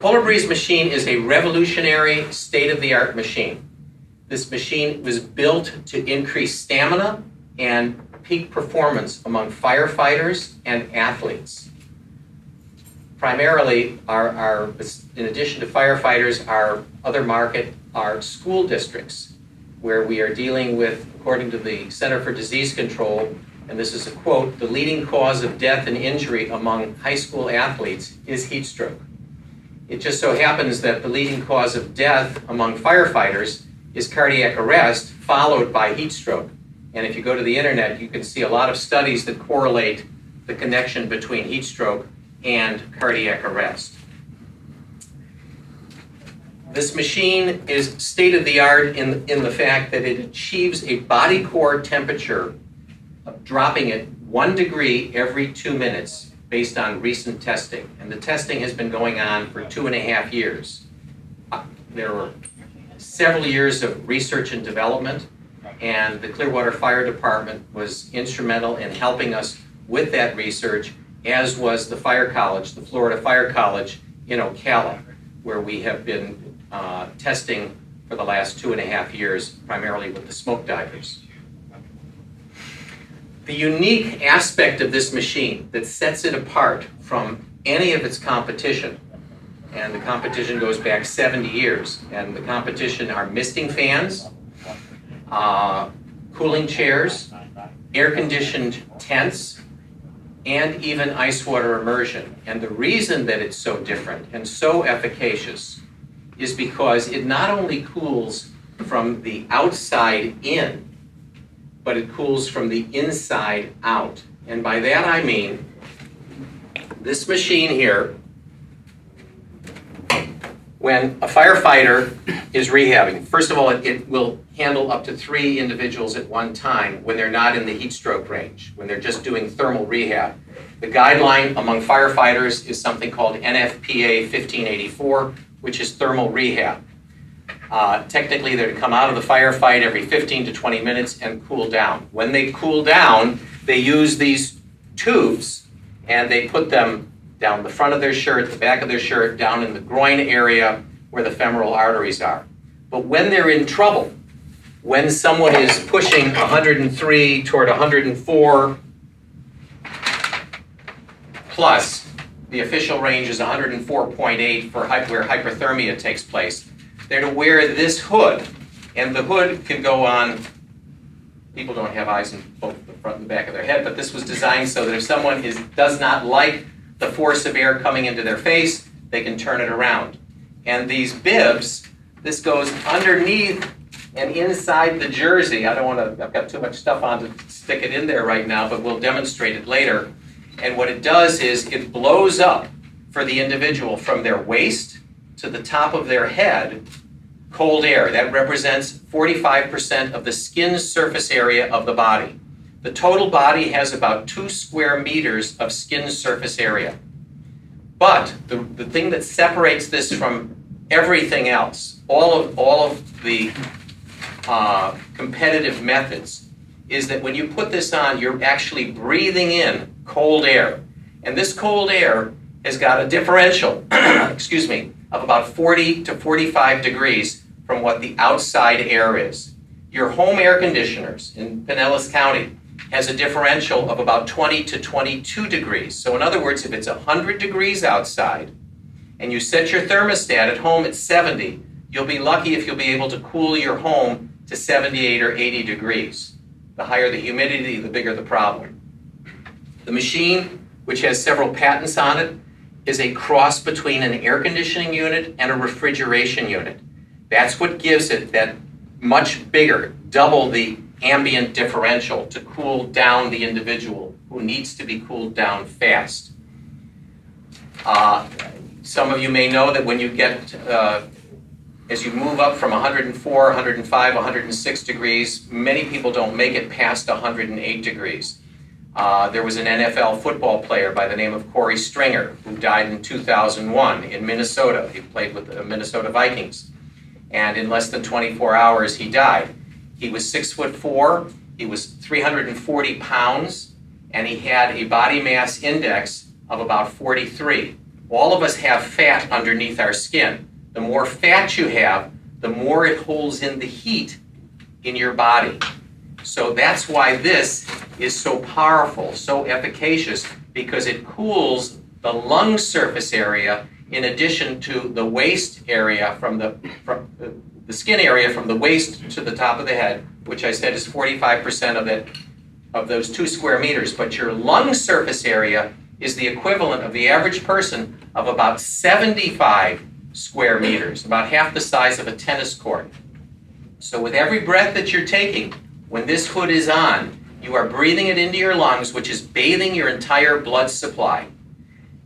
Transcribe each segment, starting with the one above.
Polar Breeze machine is a revolutionary, state-of-the-art machine. This machine was built to increase stamina and peak performance among firefighters and athletes. Primarily, in addition to firefighters, our other market are school districts, where we are dealing with, according to the Center for Disease Control, and this is a quote, "The leading cause of death and injury among high school athletes is heat stroke." It just so happens that the leading cause of death among firefighters is cardiac arrest, followed by heat stroke. And if you go to the internet, you can see a lot of studies that correlate the connection between heat stroke and cardiac arrest. This machine is state-of-the-art in the fact that it achieves a body core temperature of dropping it 1 degree every 2 minutes based on recent testing. And the testing has been going on for 2.5 years. There were several years of research and development, and the Clearwater Fire Department was instrumental in helping us with that research, as was the Fire College, the Florida Fire College in Ocala, where we have been testing for the last 2.5 years, primarily with the smoke divers. The unique aspect of this machine that sets it apart from any of its competition, and the competition goes back 70 years, and the competition are misting fans, cooling chairs, air-conditioned tents, and even ice water immersion. And the reason that it's so different and so efficacious is because it not only cools from the outside in, but it cools from the inside out. And by that I mean, this machine here, when a firefighter is rehabbing, first of all, it will handle up to 3 individuals at one time when they're not in the heat stroke range, when they're just doing thermal rehab. The guideline among firefighters is something called NFPA 1584, which is thermal rehab. Technically, they're to come out of the firefight every 15 to 20 minutes and cool down. When they cool down, they use these tubes and they put them down the front of their shirt, the back of their shirt, down in the groin area where the femoral arteries are. But when they're in trouble, when someone is pushing 103 toward 104 plus, the official range is 104.8 for where hyperthermia takes place. They're to wear this hood, and the hood can go on. People don't have eyes in both the front and the back of their head, but this was designed so that if someone does not like the force of air coming into their face, they can turn it around. And these bibs, this goes underneath and inside the jersey. I've got too much stuff on to stick it in there right now, but we'll demonstrate it later. And what it does is it blows up for the individual from their waist to the top of their head, cold air. That represents 45% of the skin surface area of the body. The total body has about 2 square meters of skin surface area. But the thing that separates this from everything else, all of the competitive methods, is that when you put this on, you're actually breathing in cold air. And this cold air has got a differential, excuse me, of about 40 to 45 degrees from what the outside air is. Your home air conditioners in Pinellas County has a differential of about 20 to 22 degrees. So in other words, if it's 100 degrees outside and you set your thermostat at home at 70, you'll be lucky if you'll be able to cool your home to 78 or 80 degrees. The higher the humidity, the bigger the problem. The machine, which has several patents on it, is a cross between an air conditioning unit and a refrigeration unit. That's what gives it that much bigger, double the ambient differential to cool down the individual who needs to be cooled down fast. Some of you may know that when you get, as you move up from 104, 105, 106 degrees, many people don't make it past 108 degrees. There was an NFL football player by the name of Corey Stringer who died in 2001 in Minnesota. He played with the Minnesota Vikings. And in less than 24 hours, he died. He was 6'4", he was 340 pounds, and he had a body mass index of about 43. All of us have fat underneath our skin. The more fat you have, the more it holds in the heat in your body. So that's why this is so powerful, so efficacious, because it cools the lung surface area in addition to the waist area from the skin area from the waist to the top of the head, which I said is 45% of those 2 square meters. But your lung surface area is the equivalent of the average person of about 75 square meters, about half the size of a tennis court. So with every breath that you're taking, when this hood is on, you are breathing it into your lungs, which is bathing your entire blood supply.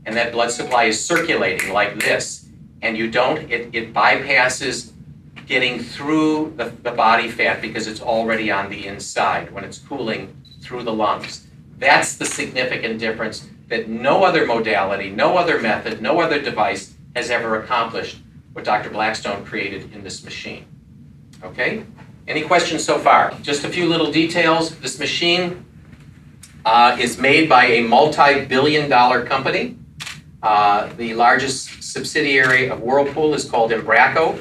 And that blood supply is circulating like this. And it bypasses getting through the body fat because it's already on the inside when it's cooling through the lungs. That's the significant difference that no other modality, no other method, no other device has ever accomplished what Dr. Blackstone created in this machine. Okay? Any questions so far? Just a few little details. This machine is made by a multi-billion-dollar company. The largest subsidiary of Whirlpool is called Embraco.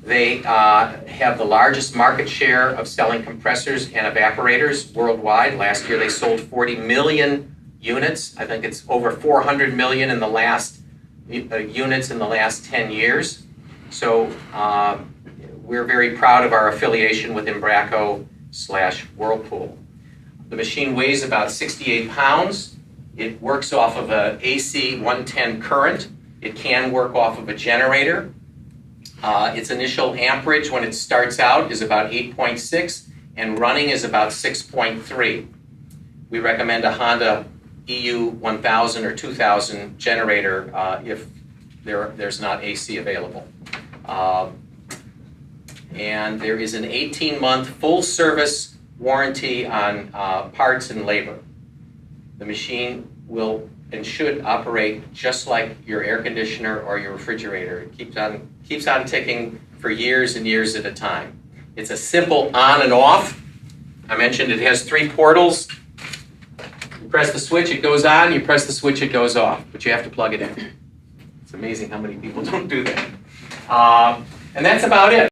They have the largest market share of selling compressors and evaporators worldwide. Last year they sold 40 million units. I think it's over 400 million in the last units in the last 10 years. So we're very proud of our affiliation with Embraco/Whirlpool. The machine weighs about 68 pounds. It works off of an AC 110 current. It can work off of a generator. Its initial amperage when it starts out is about 8.6 and running is about 6.3. We recommend a Honda EU 1000 or 2000 generator if there's not AC available. And there is an 18-month full service warranty on parts and labor. The machine will and should operate just like your air conditioner or your refrigerator. It keeps on ticking for years and years at a time. It's a simple on and off. I mentioned it has 3 portals. You press the switch, it goes on. You press the switch, it goes off. But you have to plug it in. It's amazing how many people don't do that. And that's about it.